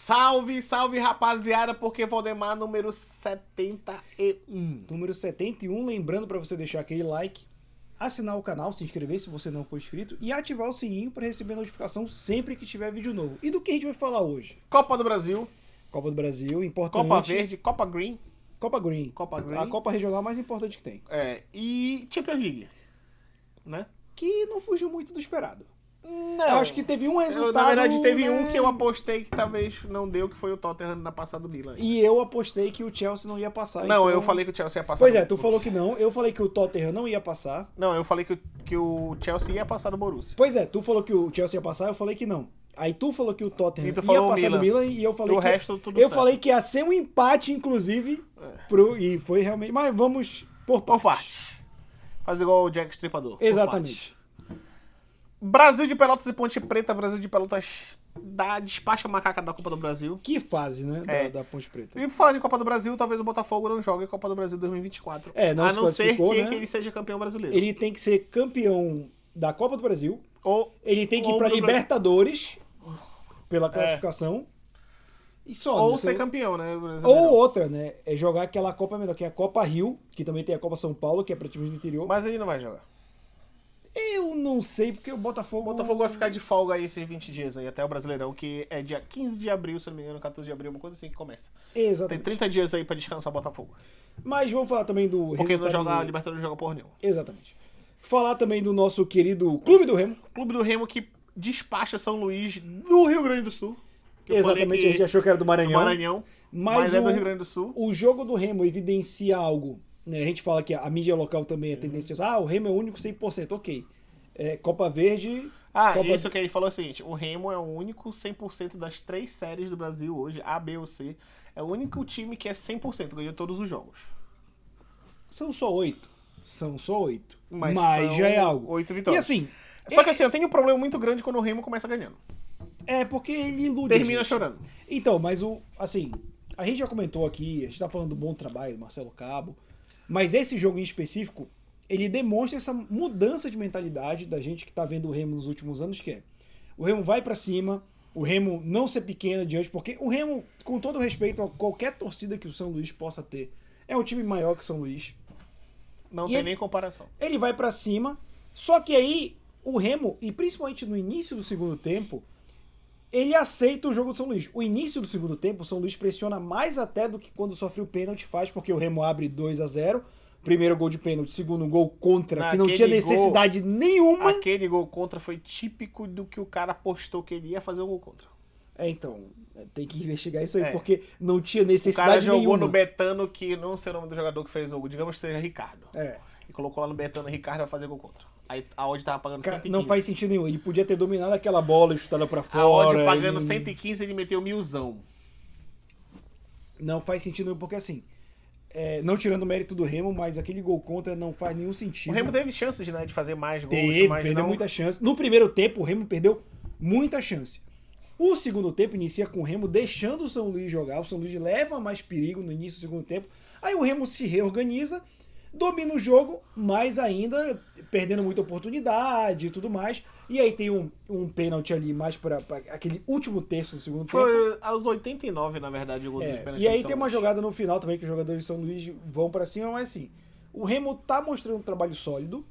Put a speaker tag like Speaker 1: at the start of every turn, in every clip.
Speaker 1: Salve, salve, rapaziada, porque Valdemar número 71.
Speaker 2: Número 71, lembrando para você deixar aquele like, assinar o canal, se inscrever se você não for inscrito e ativar o sininho para receber notificação sempre que tiver vídeo novo. E do que a gente vai falar hoje?
Speaker 1: Copa do Brasil,
Speaker 2: Copa do Brasil, importante.
Speaker 1: Copa Verde, Copa Green.
Speaker 2: Copa Green.
Speaker 1: Copa Green.
Speaker 2: A Copa Regional mais importante que tem.
Speaker 1: E Champions League, né?
Speaker 2: Que não fugiu muito do esperado.
Speaker 1: Não.
Speaker 2: Eu acho que teve um resultado...
Speaker 1: Na verdade, teve
Speaker 2: né?
Speaker 1: um que eu apostei que talvez não deu, que foi o Tottenham na passada do Milan.
Speaker 2: E eu apostei que o Chelsea não ia passar.
Speaker 1: Não,
Speaker 2: então...
Speaker 1: eu falei que o Chelsea ia passar.
Speaker 2: Pois é, tu falou que não. Eu falei que o Tottenham não ia passar.
Speaker 1: Não, eu falei que o Chelsea ia passar do Borussia.
Speaker 2: Pois é, tu falou que o Chelsea ia passar, eu falei que não. Aí tu falou que o Tottenham
Speaker 1: E tu
Speaker 2: ia
Speaker 1: falou o
Speaker 2: passar do
Speaker 1: Milan.
Speaker 2: Milan e eu falei
Speaker 1: O
Speaker 2: que...
Speaker 1: resto, tudo
Speaker 2: eu
Speaker 1: certo.
Speaker 2: falei que ia ser um empate, inclusive, e foi realmente... Mas vamos por
Speaker 1: Por
Speaker 2: partes.
Speaker 1: parte. Faz igual o Jack Stripador. por
Speaker 2: Exatamente.
Speaker 1: parte. Brasil de Pelotas e Ponte Preta. Brasil de Pelotas despacha a macaca da Copa do Brasil.
Speaker 2: Que fase, né, da Ponte Preta.
Speaker 1: E por falar em Copa do Brasil, talvez o Botafogo não jogue a Copa do Brasil 2024.
Speaker 2: Não
Speaker 1: a
Speaker 2: se
Speaker 1: não ser
Speaker 2: classificou,
Speaker 1: que
Speaker 2: né?
Speaker 1: ele seja campeão brasileiro.
Speaker 2: Ele tem que ser campeão da Copa do Brasil,
Speaker 1: Ou
Speaker 2: ele tem que ir
Speaker 1: ou
Speaker 2: pra
Speaker 1: do
Speaker 2: Libertadores, pela classificação, e só.
Speaker 1: Ou
Speaker 2: né?
Speaker 1: ser campeão, né?
Speaker 2: Ou
Speaker 1: brasileiro.
Speaker 2: outra, né? É jogar aquela Copa menor, que é a Copa Rio, que também tem a Copa São Paulo, que é pra times do interior.
Speaker 1: Mas ele não vai jogar.
Speaker 2: Eu não sei, porque o Botafogo...
Speaker 1: O Botafogo vai ficar de folga aí esses 20 dias aí, até o Brasileirão, que é dia 15 de abril, se não me engano, 14 de abril, uma coisa assim que começa. Tem
Speaker 2: Exatamente.
Speaker 1: 30 dias aí pra descansar o Botafogo.
Speaker 2: Mas vamos falar também do
Speaker 1: Porque não
Speaker 2: resultado
Speaker 1: joga, a
Speaker 2: do-
Speaker 1: Libertadores não joga porra nenhuma.
Speaker 2: Exatamente. Falar também do nosso querido Clube do Remo.
Speaker 1: Clube do Remo que despacha São Luís do Rio Grande do Sul. Que eu falei
Speaker 2: Exatamente,
Speaker 1: que
Speaker 2: a gente achou que era do
Speaker 1: do
Speaker 2: Maranhão.
Speaker 1: Maranhão, mas é do Rio Grande do Sul.
Speaker 2: O jogo do Remo evidencia algo. Né? A gente fala que a mídia local também é tendenciosa. Ah, o Remo é o único 100%. Ok. Copa Verde... Copa...
Speaker 1: Isso que ele falou é o seguinte, o Remo é o único 100% das 3 séries do Brasil hoje, A, B ou C. É o único time que é 100%, ganhou todos os jogos.
Speaker 2: São só 8. São só 8.
Speaker 1: Mas
Speaker 2: Mas
Speaker 1: são
Speaker 2: já é algo.
Speaker 1: 8 vitórias.
Speaker 2: E assim...
Speaker 1: Só que assim, eu tenho um problema muito grande quando o Remo começa ganhando.
Speaker 2: É porque ele ilude.
Speaker 1: Termina
Speaker 2: gente.
Speaker 1: chorando.
Speaker 2: Então, mas assim, a gente já comentou aqui, a gente tá falando do bom trabalho do Marcelo Cabo, mas esse jogo em específico, ele demonstra essa mudança de mentalidade da gente que tá vendo o Remo nos últimos anos, que é, o Remo vai pra cima, o Remo não ser pequeno adiante, porque o Remo, com todo respeito a qualquer torcida que o São Luís possa ter, é um time maior que o São Luís.
Speaker 1: Não
Speaker 2: E
Speaker 1: tem
Speaker 2: ele-
Speaker 1: nem comparação.
Speaker 2: Ele vai pra cima, só que aí o Remo, e principalmente no início do segundo tempo, ele aceita o jogo do São Luís. O início do segundo tempo, o São Luís pressiona mais até do que quando sofre o pênalti faz, porque o Remo abre 2-0, primeiro gol de pênalti, segundo gol contra, que não
Speaker 1: Naquele
Speaker 2: tinha necessidade nenhuma.
Speaker 1: Aquele gol contra foi típico do que o cara apostou que ele ia fazer um gol contra.
Speaker 2: Então, tem que investigar isso aí,
Speaker 1: É.
Speaker 2: porque não tinha
Speaker 1: O cara
Speaker 2: necessidade
Speaker 1: jogou
Speaker 2: nenhuma.
Speaker 1: no Betano, que não sei o nome do jogador que fez o gol, digamos que seja Ricardo.
Speaker 2: É.
Speaker 1: E colocou lá no Betano, Ricardo vai fazer gol contra. Aí a odd tava pagando
Speaker 2: Cara,
Speaker 1: 115.
Speaker 2: não faz sentido nenhum. Ele podia ter dominado aquela bola e chutado pra fora.
Speaker 1: A odd pagando
Speaker 2: ele-
Speaker 1: 115, ele meteu 1000zão.
Speaker 2: Não faz sentido nenhum, porque assim, não tirando o mérito do Remo, mas aquele gol contra não faz nenhum sentido.
Speaker 1: O Remo teve chances, né, de fazer mais gols,
Speaker 2: Teve,
Speaker 1: mas
Speaker 2: perdeu
Speaker 1: não...
Speaker 2: muita chance. No primeiro tempo, o Remo perdeu muita chance. O segundo tempo inicia com o Remo deixando o São Luís jogar. O São Luís leva mais perigo no início do segundo tempo. Aí o Remo se reorganiza, domina o jogo, mas ainda perdendo muita oportunidade e tudo mais. E aí tem um pênalti ali mais para aquele último terço do segundo tempo.
Speaker 1: Foi aos 89, na verdade, o gol dos pênaltis
Speaker 2: E aí
Speaker 1: do São
Speaker 2: tem uma
Speaker 1: Luís.
Speaker 2: jogada no final também que os jogadores de São Luís vão pra cima, mas assim, o Remo tá mostrando um trabalho sólido,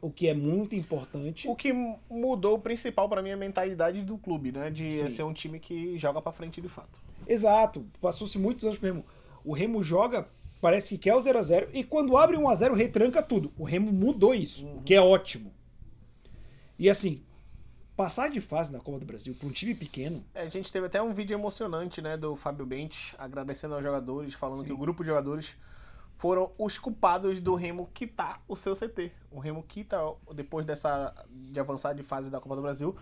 Speaker 2: o que é muito importante.
Speaker 1: O que mudou o principal pra mim é a mentalidade do clube, né? De
Speaker 2: Sim.
Speaker 1: ser um time que joga pra frente de fato.
Speaker 2: Exato, passou-se muitos anos com o Remo. O Remo joga, parece que quer o 0x0, e quando abre 1x0 retranca tudo. O Remo mudou isso, o que é ótimo. E assim, passar de fase na Copa do Brasil pra um time pequeno,
Speaker 1: A gente teve até um vídeo emocionante, né, do Fábio Bentes, agradecendo aos jogadores, falando que o grupo de jogadores foram os culpados do Remo quitar o seu CT. O Remo quita, depois de avançar de fase da Copa do Brasil,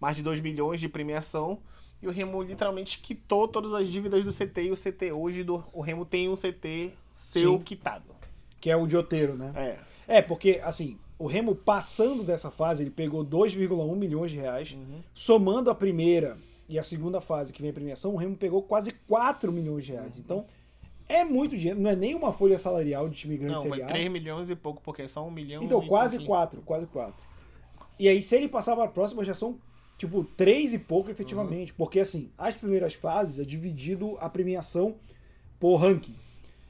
Speaker 1: mais de 2 milhões de premiação, e o Remo literalmente quitou todas as dívidas do CT, e o CT hoje, o Remo tem um CT seu
Speaker 2: Sim.
Speaker 1: quitado.
Speaker 2: que é o de Oteiro, né?
Speaker 1: É.
Speaker 2: Porque, assim, o Remo passando dessa fase, ele pegou 2,1 milhões de reais, somando a primeira e a segunda fase, que vem a premiação, o Remo pegou quase 4 milhões de reais. Então, é muito dinheiro, não é nem uma folha salarial de time grande
Speaker 1: Não,
Speaker 2: Série
Speaker 1: foi
Speaker 2: A.
Speaker 1: 3 milhões e pouco, porque é só 1 milhão
Speaker 2: Então,
Speaker 1: e
Speaker 2: quase
Speaker 1: pouquinho.
Speaker 2: 4, quase 4. E aí, se ele passar para a próxima, já são tipo, 3 e pouco efetivamente. Porque, assim, as primeiras fases é dividido a premiação por ranking.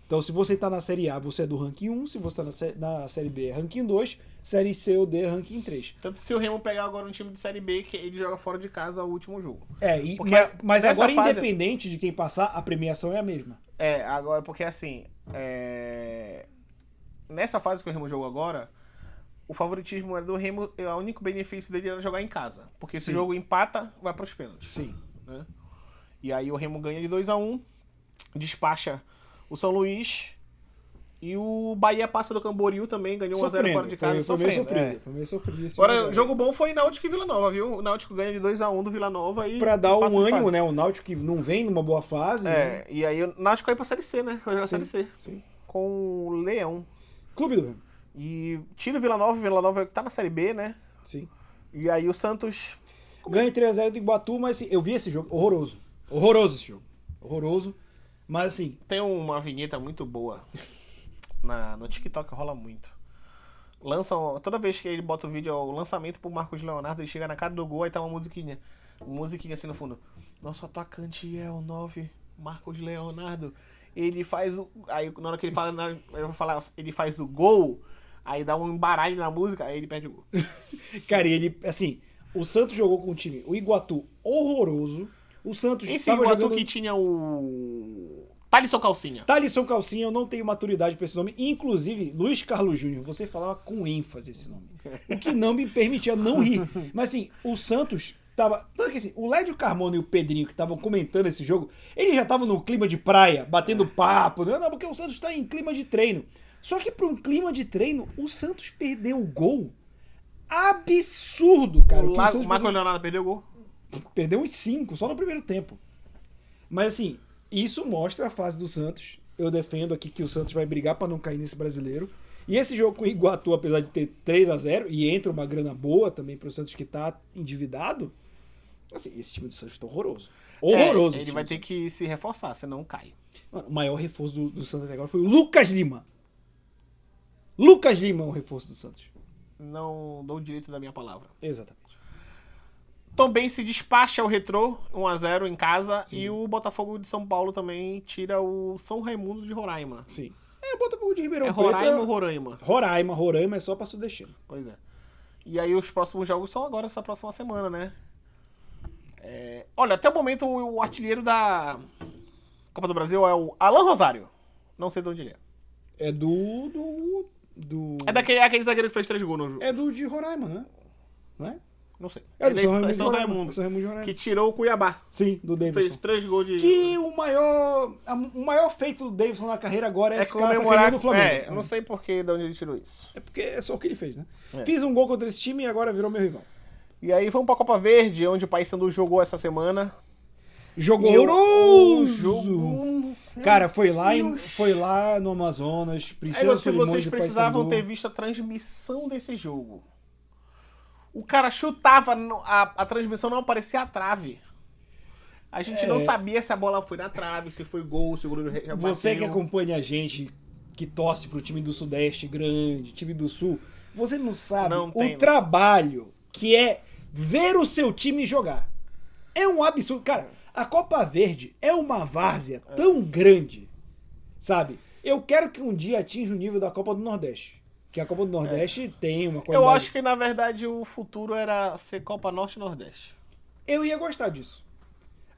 Speaker 2: Então, se você tá na Série A, você é do ranking 1. Se você tá na Série B, é ranking 2. Série C ou D, é ranking 3.
Speaker 1: Tanto se o Remo pegar agora um time de Série B, que ele joga fora de casa o último jogo.
Speaker 2: Porque mas agora, independente de quem passar, a premiação é a mesma.
Speaker 1: Agora, porque assim, nessa fase que o Remo jogou agora, o favoritismo era do Remo, o único benefício dele era jogar em casa. Porque se o jogo empata, vai para os pênaltis.
Speaker 2: Sim.
Speaker 1: Né? E aí o Remo ganha de 2-1, despacha o São Luís, e o Bahia passa do Camboriú também, ganhou 1-0 fora de casa.
Speaker 2: Foi meio sofrido.
Speaker 1: Agora, o jogo bom foi Náutico e Vila Nova, viu? O Náutico ganha de 2-1 do Vila Nova e...
Speaker 2: Pra dar um ânimo, né? O Náutico que não vem numa boa fase. Né?
Speaker 1: E aí o Náutico caiu pra Série C, né? Vai jogar a Série C.
Speaker 2: Sim.
Speaker 1: Com o Leão.
Speaker 2: Clube do Remo.
Speaker 1: E tira o Vila Nova que tá na Série B, né?
Speaker 2: Sim.
Speaker 1: E aí o Santos...
Speaker 2: Ganha 3-0 do Iguatu, mas assim, eu vi esse jogo, horroroso. Horroroso esse jogo. Horroroso. Mas assim...
Speaker 1: Tem uma vinheta muito boa. No TikTok rola muito. Toda vez que ele bota o vídeo, o lançamento pro Marcos Leonardo, ele chega na cara do gol, aí tá uma musiquinha. Musiquinha assim no fundo. Nosso atacante é o 9, Marcos Leonardo. Ele faz o... Aí na hora que ele fala, eu vou falar, ele faz o gol, aí dá um embaralho na música, aí ele perde o gol.
Speaker 2: Cara, e ele, assim, o Santos jogou com um time, o Iguatu, horroroso. O Santos
Speaker 1: esse Iguatu jogando... que tinha o... Thalisson Calcinha.
Speaker 2: Thalisson Calcinha, eu não tenho maturidade pra esse nome. Inclusive, Luiz Carlos Júnior, você falava com ênfase esse nome. O que não me permitia não rir. Mas assim, o Santos tava... Tanto que assim, o Lédio Carmona e o Pedrinho que estavam comentando esse jogo, eles já estavam no clima de praia, batendo papo. Não, porque o Santos tá em clima de treino. Só que pra um clima de treino, o Santos perdeu o gol. Absurdo, cara.
Speaker 1: O Marcos Leonardo perdeu o gol?
Speaker 2: Perdeu uns 5, só no primeiro tempo. Mas assim... Isso mostra a fase do Santos. Eu defendo aqui que o Santos vai brigar para não cair nesse brasileiro. E esse jogo com o Iguatu, apesar de ter 3-0, e entra uma grana boa também para o Santos que tá endividado, assim, esse time do Santos tá horroroso. Horroroso.
Speaker 1: Ele vai ter que se reforçar, senão cai.
Speaker 2: Mano, o maior reforço do Santos até agora foi o Lucas Lima. Lucas Lima é o reforço do Santos.
Speaker 1: Não dou o direito da minha palavra.
Speaker 2: Exatamente.
Speaker 1: Também se despacha o Retrô, 1-0 em casa. Sim. E o Botafogo de São Paulo também tira o São Raimundo de Roraima.
Speaker 2: Sim. O Botafogo de Ribeirão Preto.
Speaker 1: Roraima ou Roraima?
Speaker 2: Roraima é só pra sudestino.
Speaker 1: Pois é. E aí os próximos jogos são agora, essa próxima semana, né? Olha, até o momento o artilheiro da Copa do Brasil é o Alan Rosário. Não sei de onde ele é.
Speaker 2: É
Speaker 1: É aquele zagueiro que fez 3 gols no jogo.
Speaker 2: É do de Roraima, né? Não é?
Speaker 1: Não sei.
Speaker 2: É do
Speaker 1: São Raimundo. Que tirou o Cuiabá.
Speaker 2: Sim, do Davidson.
Speaker 1: Fez 3 gols de...
Speaker 2: Que o maior feito do Davidson na carreira agora é ficar
Speaker 1: comemorar
Speaker 2: do Flamengo.
Speaker 1: Eu não sei porque de onde ele tirou isso.
Speaker 2: É porque é só o que ele fez, né? Fiz um gol contra esse time e agora virou meu rival.
Speaker 1: E aí vamos pra Copa Verde, onde o Paysandu jogou essa semana.
Speaker 2: Jogou horroroso! Cara, foi lá no Amazonas.
Speaker 1: Vocês precisavam ter visto a transmissão desse jogo. O cara chutava, a transmissão não aparecia a trave. A gente não sabia se a bola foi na trave, se foi gol, se o goleiro bateu.
Speaker 2: Você que acompanha a gente, que torce pro time do Sudeste grande, time do Sul, você não sabe trabalho que é ver o seu time jogar. É um absurdo. Cara, a Copa Verde é uma várzea tão grande, sabe? Eu quero que um dia atinja o nível da Copa do Nordeste. Que a Copa do Nordeste tem uma qualidade...
Speaker 1: Eu acho que, na verdade, o futuro era ser Copa Norte e Nordeste.
Speaker 2: Eu ia gostar disso.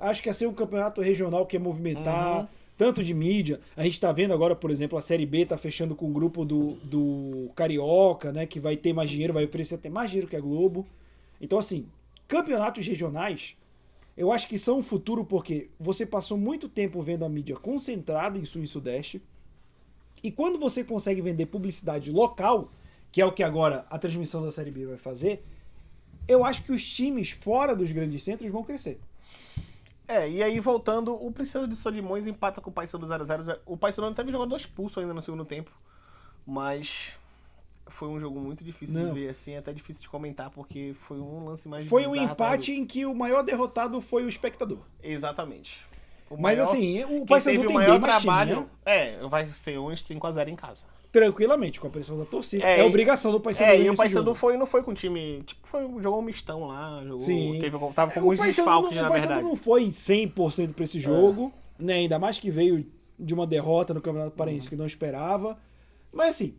Speaker 2: Acho que ia ser um campeonato regional que ia movimentar, tanto de mídia. A gente tá vendo agora, por exemplo, a Série B tá fechando com o grupo do Carioca, né? Que vai ter mais dinheiro, vai oferecer até mais dinheiro que a Globo. Então, assim, campeonatos regionais, eu acho que são o futuro porque você passou muito tempo vendo a mídia concentrada em Sul e Sudeste. E quando você consegue vender publicidade local, que é o que agora a transmissão da Série B vai fazer, eu acho que os times fora dos grandes centros vão crescer.
Speaker 1: E aí voltando, o Princesa de Solimões empata com o Paysandu 0-0. O Paysandu teve jogador expulso ainda no segundo tempo, mas foi um jogo muito difícil de ver, assim, até difícil de comentar, porque foi um lance mais
Speaker 2: Foi um empate em que o maior derrotado foi o espectador.
Speaker 1: Exatamente.
Speaker 2: Mas assim, o Paysandu tem
Speaker 1: o maior
Speaker 2: bem mais
Speaker 1: trabalho.
Speaker 2: time, né?
Speaker 1: Vai ser uns 5-0 em casa.
Speaker 2: tranquilamente, com a pressão da torcida.
Speaker 1: É,
Speaker 2: É obrigação do Paysandu.
Speaker 1: E o Paysandu não foi com o time. Tipo, jogou um mistão lá.
Speaker 2: Sim.
Speaker 1: Tava com alguns desfalques, na
Speaker 2: O Paysandu
Speaker 1: verdade.
Speaker 2: não foi 100% pra esse jogo, né? Ainda mais que veio de uma derrota no Campeonato Paraense que não esperava. Mas assim,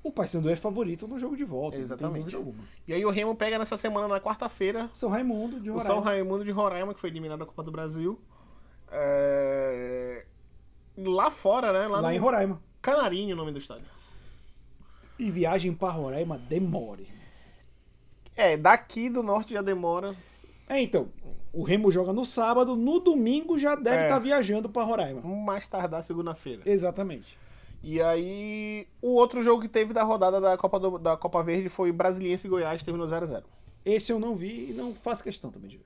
Speaker 2: o Paysandu é favorito no jogo de volta.
Speaker 1: Exatamente.
Speaker 2: Não tem dúvida alguma.
Speaker 1: E aí o Remo pega nessa semana, na quarta-feira,
Speaker 2: São Raimundo de
Speaker 1: o
Speaker 2: Roraima.
Speaker 1: São Raimundo de Roraima, que foi eliminado da Copa do Brasil. Lá fora, né?
Speaker 2: Lá em Roraima.
Speaker 1: Canarinho, o nome do estádio.
Speaker 2: E viagem pra Roraima demore.
Speaker 1: Daqui do norte já demora.
Speaker 2: Então, o Remo joga no sábado, no domingo já deve estar viajando pra Roraima.
Speaker 1: Mais tardar segunda-feira.
Speaker 2: Exatamente.
Speaker 1: E aí, o outro jogo que teve da rodada da Copa Verde foi Brasiliense e Goiás, terminou 0-0.
Speaker 2: Esse eu não vi e não faço questão também de ver.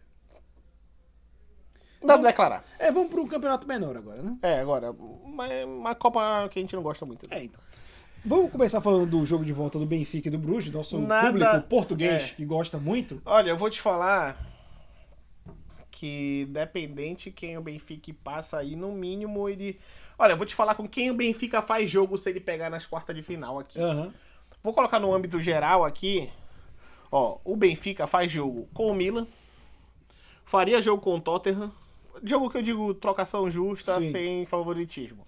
Speaker 1: Dá pra declarar.
Speaker 2: Vamos para um campeonato menor agora, né?
Speaker 1: Agora, uma Copa que a gente não gosta muito.
Speaker 2: Então. Vamos começar falando do jogo de volta do Benfica e do Bruges, nosso
Speaker 1: Nada-
Speaker 2: público português que gosta muito.
Speaker 1: Olha, eu vou te falar que dependente quem o Benfica passa aí, no mínimo ele... Olha, eu vou te falar com quem o Benfica faz jogo se ele pegar nas quartas de final aqui.
Speaker 2: Aham.
Speaker 1: Vou colocar no âmbito geral aqui. Ó, o Benfica faz jogo com o Milan, faria jogo com o Tottenham, jogo que eu digo trocação justa,
Speaker 2: Sim.
Speaker 1: sem favoritismo.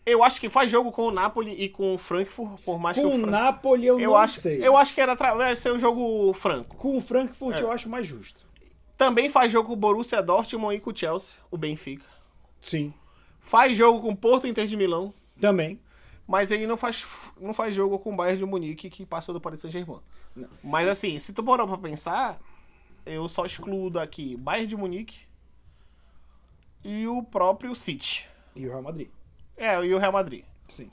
Speaker 1: Eu acho que faz jogo com o Napoli e com o Frankfurt, por mais que
Speaker 2: Com
Speaker 1: o
Speaker 2: o Napoli eu não sei.
Speaker 1: Eu acho que vai ser um jogo franco.
Speaker 2: Com o Frankfurt eu acho mais justo.
Speaker 1: Também faz jogo com o Borussia Dortmund e com o Chelsea, o Benfica.
Speaker 2: Sim.
Speaker 1: Faz jogo com o Porto e Inter de Milão,
Speaker 2: Também.
Speaker 1: mas ele não faz jogo com o Bayern de Munique, que passou do Paris Saint-Germain. Mas assim, se tu parar pra pensar, eu só excluo daqui Bayern de Munique e o próprio City.
Speaker 2: E o Real Madrid.
Speaker 1: E o Real Madrid.
Speaker 2: Sim.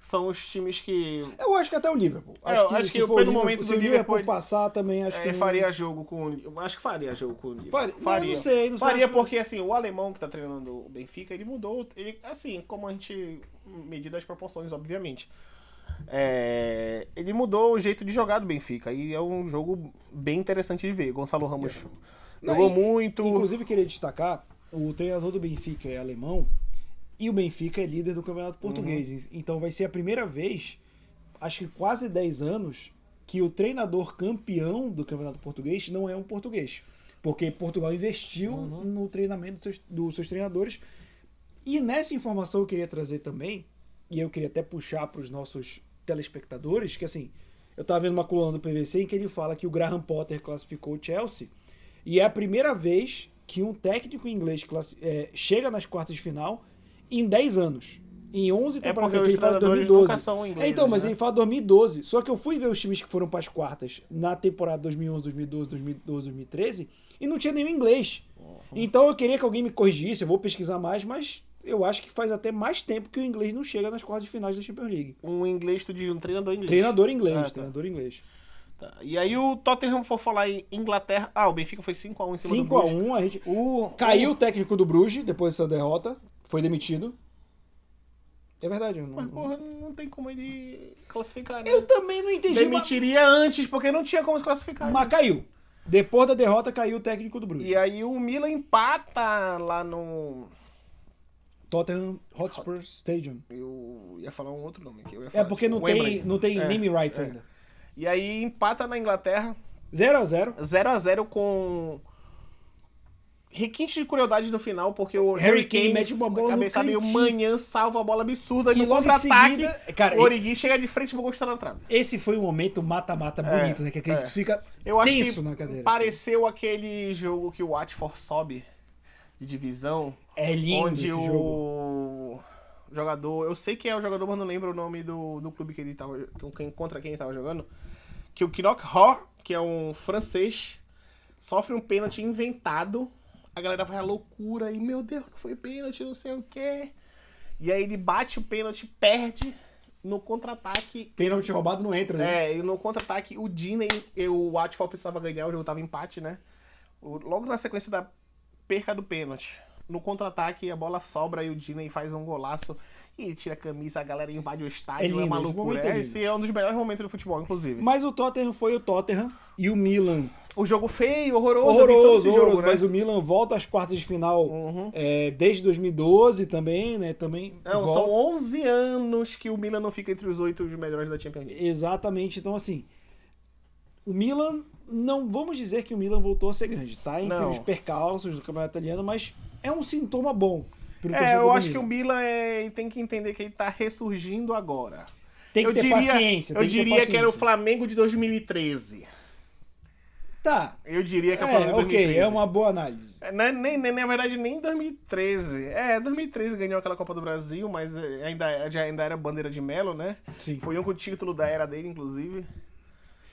Speaker 1: São os times que
Speaker 2: Eu acho que até o Liverpool.
Speaker 1: acho que
Speaker 2: se for
Speaker 1: pelo
Speaker 2: o
Speaker 1: momento
Speaker 2: se
Speaker 1: do
Speaker 2: o Liverpool
Speaker 1: Liverpool,
Speaker 2: passar também, acho que...
Speaker 1: faria jogo com... Acho que faria jogo com o Liverpool.
Speaker 2: Faria. Não sei.
Speaker 1: Faria
Speaker 2: acho-
Speaker 1: porque, assim, o alemão que tá treinando o Benfica, ele mudou, assim, como a gente... Medida as proporções, obviamente. Ele mudou o jeito de jogar do Benfica. E é um jogo bem interessante de ver. Gonçalo Ramos jogou muito.
Speaker 2: Inclusive, queria destacar, o treinador do Benfica é alemão e o Benfica é líder do Campeonato Português. Então vai ser a primeira vez, acho que quase 10 anos, que o treinador campeão do Campeonato Português não é um português. Porque Portugal investiu no treinamento dos seus treinadores. E nessa informação eu queria trazer também, e eu queria até puxar para os nossos telespectadores, que assim, eu estava vendo uma coluna do PVC em que ele fala que o Graham Potter classificou o Chelsea, e é a primeira vez que um técnico inglês chega nas quartas de final em 10 anos. Em 11 temporadas,
Speaker 1: porque os
Speaker 2: ele fala
Speaker 1: treinadores
Speaker 2: 2012.
Speaker 1: nunca são ingleses,
Speaker 2: Então, mas
Speaker 1: né?
Speaker 2: ele fala 2012. Só que eu fui ver os times que foram para as quartas na temporada 2011, 2012, 2012, 2013 e não tinha nenhum inglês. Então eu queria que alguém me corrigisse, eu vou pesquisar mais, mas eu acho que faz até mais tempo que o inglês não chega nas quartas de finais da Champions League.
Speaker 1: Um inglês, tu diz, um treinador inglês.
Speaker 2: Treinador inglês,
Speaker 1: Tá.
Speaker 2: treinador inglês.
Speaker 1: Tá. E aí o Tottenham, for falar em Inglaterra... o Benfica foi 5-1 em cima do Bruges.
Speaker 2: 5-1, a gente... Caiu o técnico do Bruges depois dessa derrota, foi demitido. É verdade.
Speaker 1: Mas, porra, não tem como ele classificar, né?
Speaker 2: Eu também não entendi.
Speaker 1: Demitiria antes, porque não tinha como se classificar.
Speaker 2: Mas caiu. Depois da derrota, caiu o técnico do Bruges.
Speaker 1: E aí o Milan empata lá no...
Speaker 2: Tottenham Hotspur Stadium.
Speaker 1: Eu ia falar um outro nome aqui. Eu ia falar,
Speaker 2: Porque não
Speaker 1: Wembley.
Speaker 2: tem name rights ainda.
Speaker 1: E aí empata na Inglaterra,
Speaker 2: 0-0.
Speaker 1: 0-0 com... requinte de crueldade no final, porque o
Speaker 2: Harry Kane mete uma bola no
Speaker 1: cabeçada e o
Speaker 2: cantinho.
Speaker 1: Manhã salva a bola absurda e no
Speaker 2: logo em
Speaker 1: contra-ataque
Speaker 2: seguida, cara,
Speaker 1: o Origi chega de frente e o gol está na trave.
Speaker 2: Esse foi um momento mata-mata bonito, né? Que aquele que tu fica
Speaker 1: Eu acho
Speaker 2: tenso
Speaker 1: que
Speaker 2: na cadeira.
Speaker 1: pareceu aquele jogo que o Watford sobe de divisão.
Speaker 2: É lindo
Speaker 1: onde
Speaker 2: esse
Speaker 1: o
Speaker 2: jogo.
Speaker 1: jogador... Eu sei quem é o jogador, mas não lembro o nome do clube que ele tava... contra quem ele tava jogando. Que o Knock-Hor, que é um francês, sofre um pênalti inventado. A galera vai à loucura e, meu Deus, não foi pênalti, não sei o quê. E aí ele bate o pênalti, perde no contra-ataque.
Speaker 2: Pênalti roubado não entra, né?
Speaker 1: E no contra-ataque o Diney, o Watford precisava ganhar, o jogo tava empate, né? Logo na sequência da perca do pênalti, no contra-ataque a bola sobra e o Diney faz um golaço e ele tira a camisa, a galera invade o estádio,
Speaker 2: lindo,
Speaker 1: uma
Speaker 2: esse
Speaker 1: loucura.
Speaker 2: momento é lindo.
Speaker 1: Esse é um dos melhores momentos do futebol, inclusive.
Speaker 2: Mas o Tottenham foi o Tottenham e o Milan...
Speaker 1: O jogo feio, horroroso, eu vi todo esse jogo, né?
Speaker 2: Mas o Milan volta às quartas de final desde 2012 também, né? Também
Speaker 1: Não,
Speaker 2: volta.
Speaker 1: são 11 anos que o Milan não fica entre os 8 melhores da Champions League.
Speaker 2: Exatamente, então assim, o Milan, não vamos dizer que o Milan voltou a ser grande, tá? Entre
Speaker 1: Não.
Speaker 2: os percalços do campeonato italiano, mas é um sintoma bom pro
Speaker 1: É,
Speaker 2: torcedor
Speaker 1: eu
Speaker 2: do
Speaker 1: acho que
Speaker 2: Milan.
Speaker 1: o Milan tem que entender que ele tá ressurgindo agora.
Speaker 2: Tem que ter paciência.
Speaker 1: Eu diria que era o Flamengo de 2013.
Speaker 2: Tá.
Speaker 1: Eu diria que é o Flamengo de 2013.
Speaker 2: Ok, é uma boa análise.
Speaker 1: Na verdade, nem 2013. 2013 ganhou aquela Copa do Brasil, mas ainda era bandeira de Melo, né?
Speaker 2: Sim.
Speaker 1: Foi o único título da era dele, inclusive.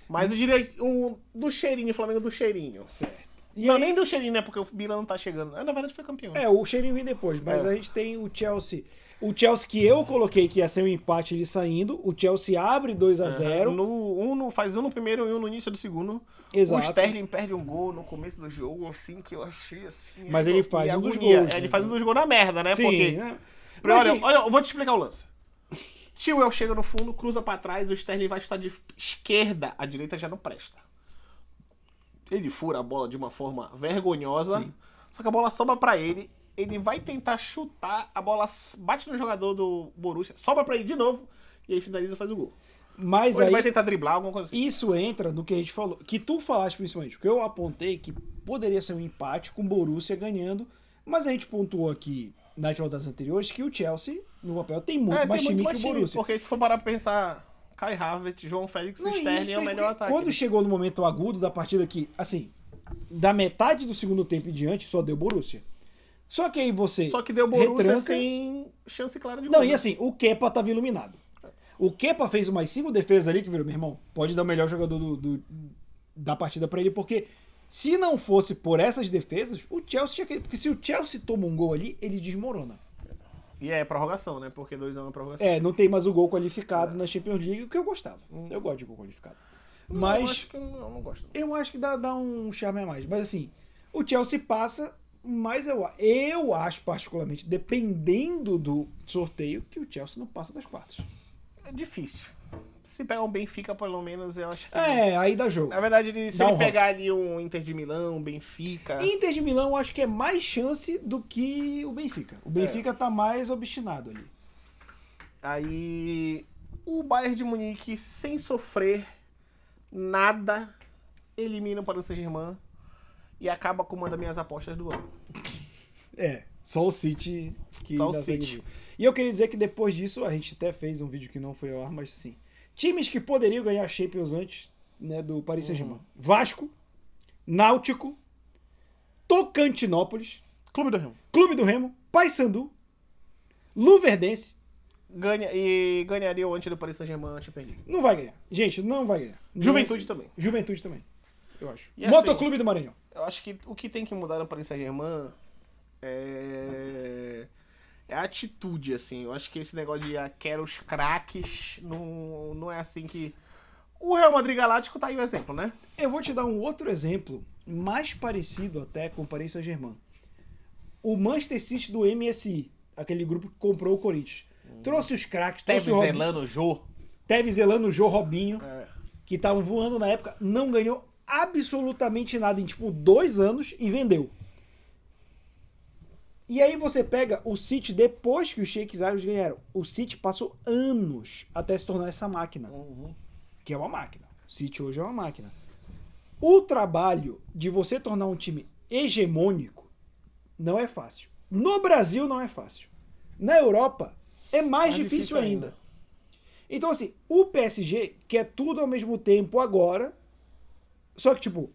Speaker 1: Mas eu diria do cheirinho, Flamengo do cheirinho.
Speaker 2: Certo.
Speaker 1: Não, nem do cheirinho, né? Porque o Milan não tá chegando. Na verdade, foi campeão.
Speaker 2: O cheirinho vem depois, mas a gente tem o Chelsea. O Chelsea que eu coloquei que ia ser um empate ele saindo. O Chelsea abre 2-0.
Speaker 1: Faz um no primeiro e um no início do segundo.
Speaker 2: Exato.
Speaker 1: O Sterling perde um gol no começo do jogo, assim, que eu achei assim.
Speaker 2: Mas ele faz um dos
Speaker 1: agonia.
Speaker 2: gols.
Speaker 1: Ele faz um dos gols na merda, né?
Speaker 2: Sim,
Speaker 1: Porque.
Speaker 2: né?
Speaker 1: Olha,
Speaker 2: assim,
Speaker 1: olha, eu vou te explicar o lance. Chilwell chega no fundo, cruza pra trás, o Sterling vai chutar de esquerda, a direita já não presta. Ele fura a bola de uma forma vergonhosa,
Speaker 2: Sim.
Speaker 1: só que a bola sobra pra ele, ele vai tentar chutar, a bola bate no jogador do Borussia, sobra pra ele de novo, e aí finaliza e faz o gol.
Speaker 2: Mas
Speaker 1: Ou ele
Speaker 2: aí
Speaker 1: vai tentar driblar, alguma coisa assim.
Speaker 2: isso entra no que a gente falou, que tu falaste principalmente, porque eu apontei que poderia ser um empate com o Borussia ganhando, mas a gente pontuou aqui nas rodadas anteriores que o Chelsea, no papel, tem muito mais time que o Borussia.
Speaker 1: Porque se for parar pra pensar, Kai Havertz, João Félix e
Speaker 2: Não,
Speaker 1: Sterling
Speaker 2: isso
Speaker 1: é o melhor ataque.
Speaker 2: Quando chegou no momento agudo da partida que, assim, da metade do segundo tempo em diante, só deu Borussia. Só que aí você
Speaker 1: Só que deu Borussia
Speaker 2: retranca...
Speaker 1: sem chance clara de gol.
Speaker 2: Não, e
Speaker 1: né?
Speaker 2: assim, o Kepa tava iluminado. O Kepa fez umas 5 defesas ali que virou, meu irmão, pode dar o melhor jogador da partida pra ele, porque se não fosse por essas defesas, o Chelsea tinha que... Porque se o Chelsea toma um gol ali, ele desmorona.
Speaker 1: E é prorrogação, né? Porque 2 anos é prorrogação.
Speaker 2: Não tem mais o gol qualificado na Champions League, o que eu gostava. Eu gosto de gol qualificado. Mas
Speaker 1: Eu acho que eu não gosto.
Speaker 2: eu acho que dá um charme a mais. Mas assim, o Chelsea passa, mas eu acho particularmente, dependendo do sorteio, que o Chelsea não passa das quartas.
Speaker 1: É difícil. Se pegar um Benfica, pelo menos, eu acho que...
Speaker 2: Aí dá jogo.
Speaker 1: Na verdade, se
Speaker 2: Dá
Speaker 1: ele
Speaker 2: um
Speaker 1: pegar ali um Inter de Milão, um Benfica...
Speaker 2: Inter de Milão, eu acho que é mais chance do que o Benfica. O Benfica tá mais obstinado ali.
Speaker 1: Aí, o Bayern de Munique, sem sofrer nada, elimina o Paris Saint-Germain e acaba com uma das minhas apostas do ano.
Speaker 2: Só o City que
Speaker 1: Só o
Speaker 2: dá
Speaker 1: City.
Speaker 2: seguimento. E eu queria dizer que depois disso, a gente até fez um vídeo que não foi ao ar, mas assim, times que poderiam ganhar Champions antes, né, do Paris Saint-Germain. Vasco, Náutico, Tocantinópolis,
Speaker 1: Clube do Remo.
Speaker 2: Paysandu, Luverdense.
Speaker 1: Ganharia o antes do Paris Saint-Germain, antes perdi.
Speaker 2: Não vai ganhar. Gente, não vai ganhar.
Speaker 1: Juventude também.
Speaker 2: Juventude também, eu acho.
Speaker 1: E
Speaker 2: Motoclube do Maranhão.
Speaker 1: Eu acho que o que tem que mudar no Paris Saint-Germain é a atitude, assim. Eu acho que esse negócio de quero os craques não é assim que... O Real Madrid Galáctico tá aí o exemplo, né?
Speaker 2: Eu vou te dar um outro exemplo, mais parecido até com o Paris Saint-Germain. O Manchester City do MSI, aquele grupo que comprou o Corinthians. Trouxe os craques, trouxe o Robinho.
Speaker 1: Zelano, Jô.
Speaker 2: Teve Zelano, Jô, Robinho,
Speaker 1: É.
Speaker 2: que estavam voando na época, não ganhou absolutamente nada em tipo 2 anos e vendeu. E aí você pega o City depois que os Sheikhs Árabes ganharam. O City passou anos até se tornar essa máquina. Que é uma máquina. O City hoje é uma máquina. O trabalho de você tornar um time hegemônico não é fácil. No Brasil não é fácil. Na Europa é mais difícil ainda. Então assim, o PSG quer tudo ao mesmo tempo agora. Só que tipo,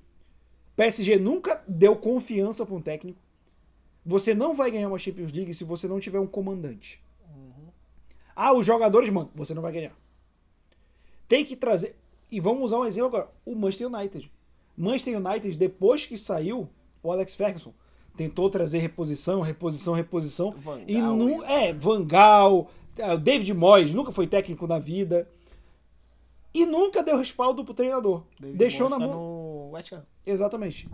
Speaker 2: PSG nunca deu confiança para um técnico. Você não vai ganhar uma Champions League se você não tiver um comandante. Os jogadores, mano, você não vai ganhar. Tem que trazer... E vamos usar um exemplo agora. O Manchester United. Manchester United, depois que saiu o Alex Ferguson, tentou trazer reposição.
Speaker 1: Van
Speaker 2: E
Speaker 1: Gaal,
Speaker 2: Van Gaal, o David Moyes, nunca foi técnico na vida. E nunca deu respaldo pro treinador. Deixou na mão...
Speaker 1: no West Ham.
Speaker 2: Exatamente.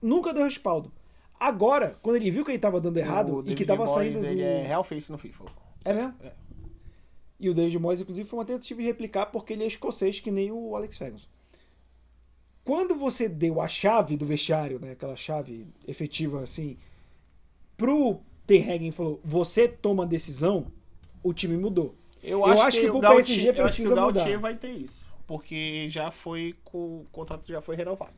Speaker 2: Nunca deu respaldo. Agora, quando ele viu que ele tava dando errado
Speaker 1: O
Speaker 2: e que
Speaker 1: David
Speaker 2: tava
Speaker 1: Moyes,
Speaker 2: saindo
Speaker 1: ele é real face no FIFA.
Speaker 2: É mesmo?
Speaker 1: É.
Speaker 2: E o David Moyes, inclusive, foi uma tentativa de replicar porque ele é escocês que nem o Alex Ferguson. Quando você deu a chave do vestiário, né, aquela chave efetiva assim, pro Ten Hag e falou, você toma a decisão, o time mudou.
Speaker 1: Eu acho que
Speaker 2: pro
Speaker 1: o
Speaker 2: PSG
Speaker 1: Gautier,
Speaker 2: precisa mudar.
Speaker 1: Gautier vai ter isso. Porque já foi, o contrato já foi renovado.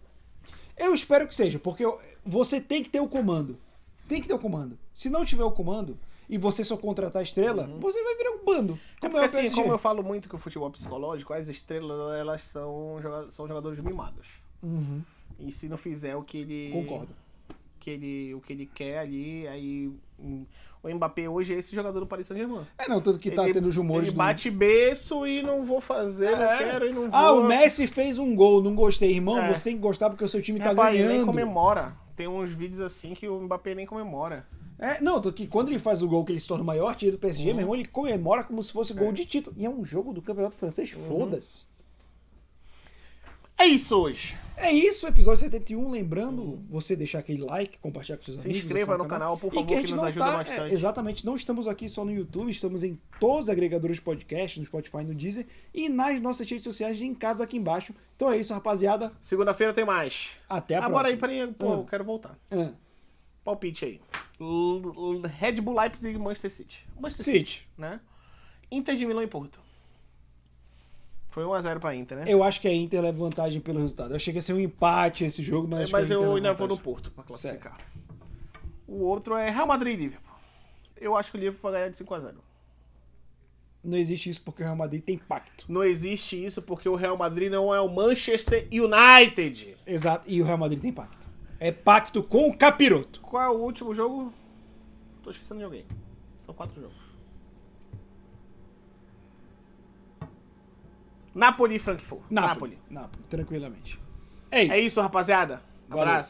Speaker 2: Eu espero que seja, porque você tem que ter o comando. Tem que ter o comando. Se não tiver o comando e você só contratar a estrela, você vai virar um bando. Como é o
Speaker 1: Assim,
Speaker 2: PSG.
Speaker 1: como eu falo muito que o futebol é psicológico, as estrelas elas são jogadores mimados.
Speaker 2: Uhum.
Speaker 1: E se não fizer o que ele.
Speaker 2: Concordo.
Speaker 1: O que ele quer ali, aí. O Mbappé hoje é esse jogador do Paris Saint-Germain.
Speaker 2: Não, tanto que tá tendo os rumores
Speaker 1: Ele bate berço e não vou fazer, não quero e não vou.
Speaker 2: Ah, o Messi fez um gol, não gostei. Irmão, você tem que gostar porque o seu time tá
Speaker 1: Rapaz, ele nem
Speaker 2: ganhando.
Speaker 1: comemora. Tem uns vídeos assim que o Mbappé nem comemora.
Speaker 2: Não, tanto que quando ele faz o gol que ele se torna o maior artilheiro do PSG, meu irmão, ele comemora como se fosse gol de título. E é um jogo do Campeonato Francês, foda-se.
Speaker 1: É isso hoje.
Speaker 2: É isso, episódio 71. Lembrando, você deixar aquele like, compartilhar com seus
Speaker 1: Se
Speaker 2: amigos.
Speaker 1: inscreva no canal, por favor,
Speaker 2: e
Speaker 1: que nos ajuda bastante.
Speaker 2: Exatamente, não estamos aqui só no YouTube, estamos em todos os agregadores de podcast, no Spotify, no Deezer e nas nossas redes sociais em casa aqui embaixo. Então é isso, rapaziada.
Speaker 1: Segunda-feira tem mais.
Speaker 2: Até a
Speaker 1: Agora
Speaker 2: próxima.
Speaker 1: aí, pô, eu quero voltar. Palpite aí. Red Bull Leipzig e Manchester City. Manchester City, né? Inter de Milão e Porto. Foi 1-0 pra Inter, né?
Speaker 2: Eu acho que a Inter leva vantagem pelo resultado. Eu achei que ia ser um empate esse jogo, mas acho que a Inter
Speaker 1: eu
Speaker 2: leva
Speaker 1: ainda vou
Speaker 2: vantagem.
Speaker 1: no Porto pra classificar. O outro é Real Madrid e Liverpool. Eu acho que o Liverpool vai ganhar de 5-0.
Speaker 2: Não existe isso porque o Real Madrid tem pacto.
Speaker 1: Não existe isso porque o Real Madrid não é o Manchester United.
Speaker 2: Exato, e o Real Madrid tem pacto. É pacto com o capiroto.
Speaker 1: Qual é o último jogo? Tô esquecendo de alguém. São 4 jogos. Napoli e Frankfurt.
Speaker 2: Napoli, tranquilamente. É isso.
Speaker 1: É isso, rapaziada.
Speaker 2: Valeu.
Speaker 1: Abraço.